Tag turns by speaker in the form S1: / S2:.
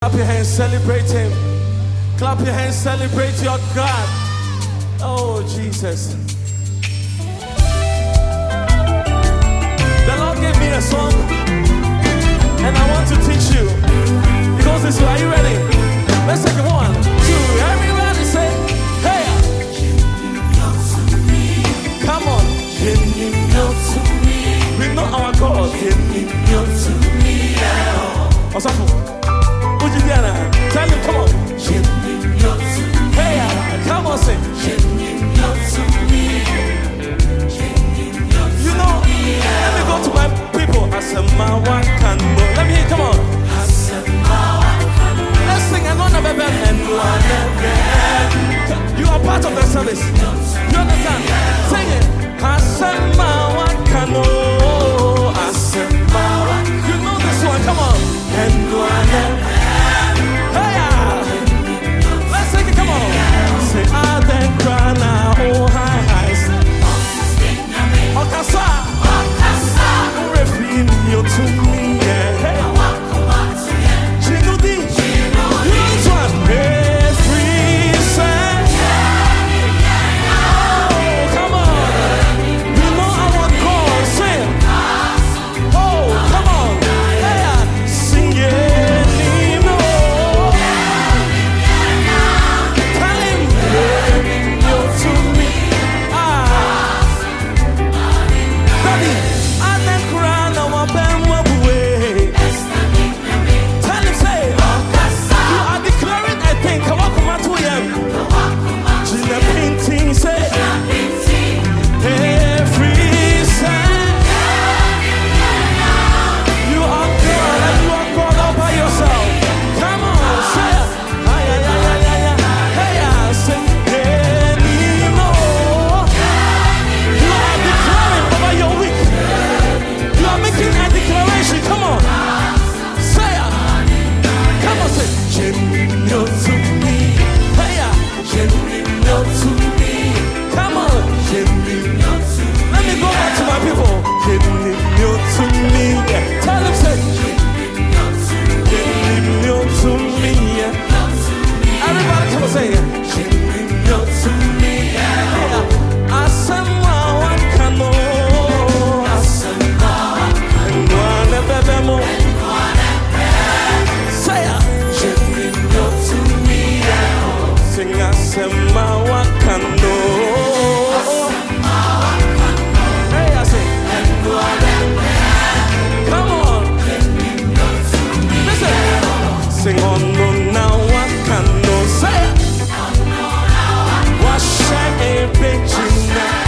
S1: Clap your hands, celebrate him. Clap your hands, celebrate your God. Oh, Jesus. The Lord gave me a song, and I want to teach you. It goes this way. Are you ready? Let's take it 1, 2. Everybody say, hey. Come on. We know our God. Tell him, come on. Hey, come on, sing. You know, let me go to my people. I said, my one candle. Let me hear, come on. Let's sing another baby. You are part of the service. You understand? Sing it. I said, my one candle. I said, my one. You know this one, come on. And one. Let's take it, come on. Say, I then cry now, oh, hi. OKASA, reveal you to me, yeah. Hey. Jingle-dee. You know this one. Every say. Oh, come on. You know our God, sing. Oh, come on. Hey, sing it. Sing on now, what can no say? Wash a bitch in that.